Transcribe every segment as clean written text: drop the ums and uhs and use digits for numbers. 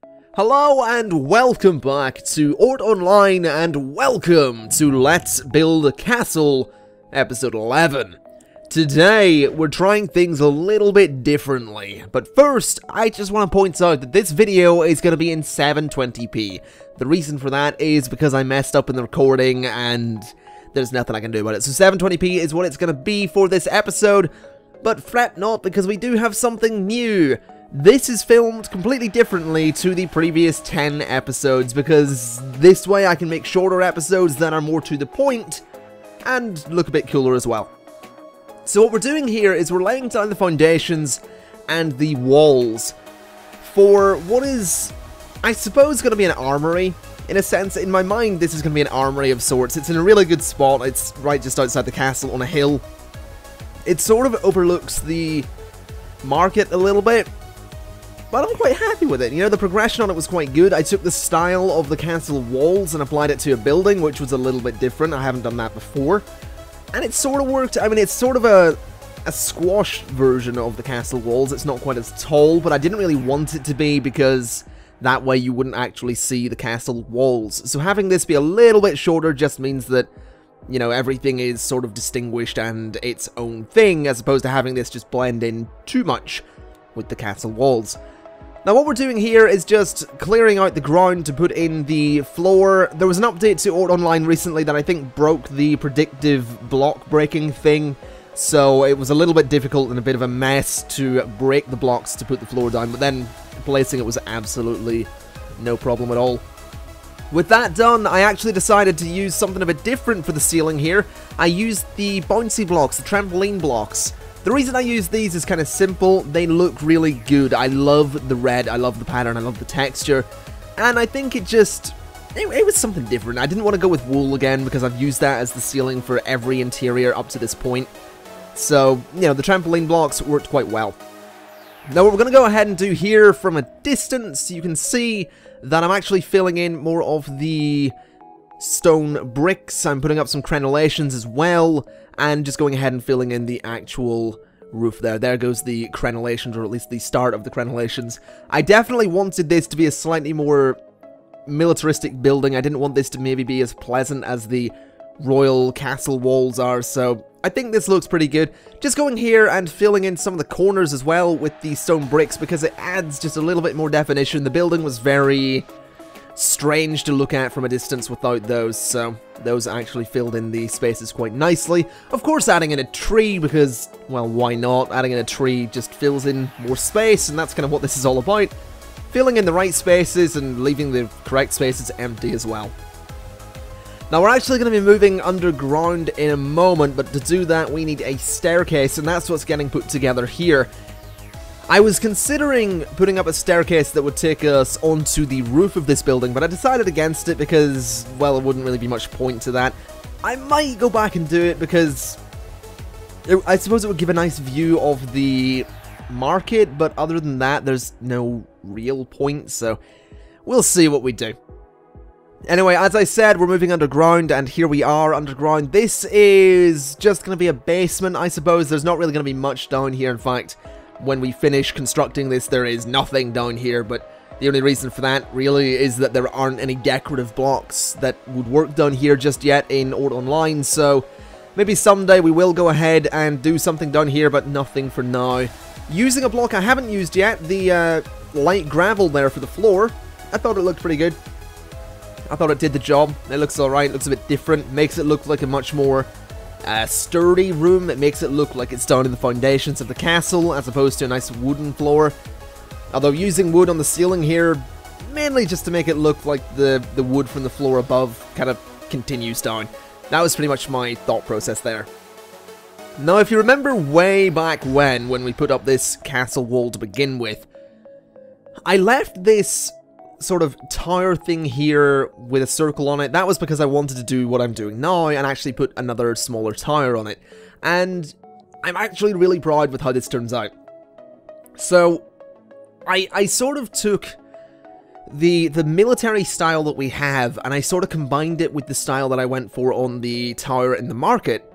Hello and welcome back to Oort Online and welcome to Let's Build a Castle, episode 11. Today, we're trying things a little bit differently, but first, I just want to point out that this video is going to be in 720p. The reason for that is because I messed up in the recording and there's nothing I can do about it. So 720p is what it's going to be for this episode, but fret not because we do have something new. This is filmed completely differently to the previous 10 episodes because this way I can make shorter episodes that are more to the point and look a bit cooler as well. So what we're doing here is we're laying down the foundations and the walls for what is, I suppose, going to be an armory. In a sense, in my mind, this is going to be an armory of sorts. It's in a really good spot. It's right just outside the castle on a hill. It sort of overlooks the market a little bit, but I'm quite happy with it. You know, the progression on it was quite good. I took the style of the castle walls and applied it to a building, which was a little bit different. I haven't done that before. And it sort of worked. I mean, it's sort of a squash version of the castle walls. It's not quite as tall, but I didn't really want it to be because that way you wouldn't actually see the castle walls. So having this be a little bit shorter just means that, you know, everything is sort of distinguished and its own thing, as opposed to having this just blend in too much with the castle walls. Now what we're doing here is just clearing out the ground to put in the floor. There was an update to Oort Online recently that I think broke the predictive block breaking thing, so it was a little bit difficult and a bit of a mess to break the blocks to put the floor down, but then placing it was absolutely no problem at all. With that done, I actually decided to use something a bit different for the ceiling here. I used the bouncy blocks, the trampoline blocks. The reason I use these is kind of simple. They look really good. I love the red, I love the pattern, I love the texture, and I think it just, it was something different. I didn't want to go with wool again because I've used that as the ceiling for every interior up to this point. So, you know, the trampoline blocks worked quite well. Now what we're going to go ahead and do here from a distance, you can see that I'm actually filling in more of the stone bricks. I'm putting up some crenellations as well, and just going ahead and filling in the actual roof there. There goes the crenellations, or at least the start of the crenellations. I definitely wanted this to be a slightly more militaristic building. I didn't want this to maybe be as pleasant as the royal castle walls are, so I think this looks pretty good. Just going here and filling in some of the corners as well with the stone bricks because it adds just a little bit more definition. The building was very strange to look at from a distance without those, so those actually filled in the spaces quite nicely. Of course, adding in a tree because, well, why not? Adding in a tree just fills in more space, and that's kind of what this is all about. Filling in the right spaces and leaving the correct spaces empty as well. Now, we're actually going to be moving underground in a moment, but to do that, we need a staircase, and that's what's getting put together here. I was considering putting up a staircase that would take us onto the roof of this building, but I decided against it because, well, there wouldn't really be much point to that. I might go back and do it because I suppose it would give a nice view of the market, but other than that, there's no real point, so we'll see what we do. Anyway, as I said, we're moving underground, and here we are underground. This is just going to be a basement, I suppose. There's not really going to be much down here. In fact, when we finish constructing this, there is nothing down here, but the only reason for that really is that there aren't any decorative blocks that would work down here just yet in Oort Online, so maybe someday we will go ahead and do something down here, but nothing for now. Using a block I haven't used yet, the light gravel there for the floor, I thought it looked pretty good. I thought it did the job. It looks alright, looks a bit different, makes it look like a much more sturdy room. It makes it look like it's down in the foundations of the castle as opposed to a nice wooden floor. Although using wood on the ceiling here, mainly just to make it look like the wood from the floor above kind of continues down. That was pretty much my thought process there. Now if you remember way back when we put up this castle wall to begin with, I left this sort of tower thing here with a circle on it. That was because I wanted to do what I'm doing now and actually put another smaller tower on it. And I'm actually really proud with how this turns out. So I sort of took the military style that we have and I sort of combined it with the style that I went for on the tower in the market.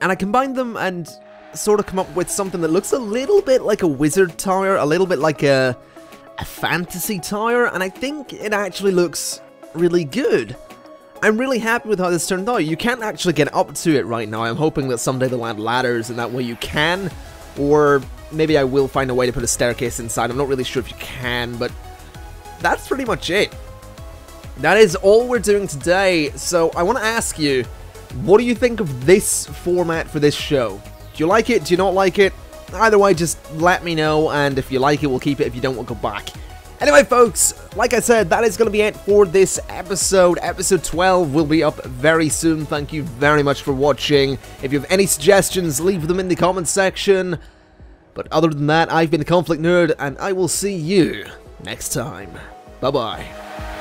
And I combined them and sort of come up with something that looks a little bit like a wizard tower, a little bit like a a fantasy tower, and I think it actually looks really good. I'm really happy with how this turned out. You can't actually get up to it right now. I'm hoping that someday they'll add ladders and that way you can, or maybe I will find a way to put a staircase inside. I'm not really sure if you can, but that's pretty much it. That is all we're doing today, so I want to ask you, what do you think of this format for this show? Do you like it? Do you not like it? Either way, just let me know, and if you like it, we'll keep it. If you don't, we'll go back. Anyway, folks, like I said, that is going to be it for this episode. Episode 12 will be up very soon. Thank you very much for watching. If you have any suggestions, leave them in the comments section. But other than that, I've been ConflictNerd, and I will see you next time. Bye-bye.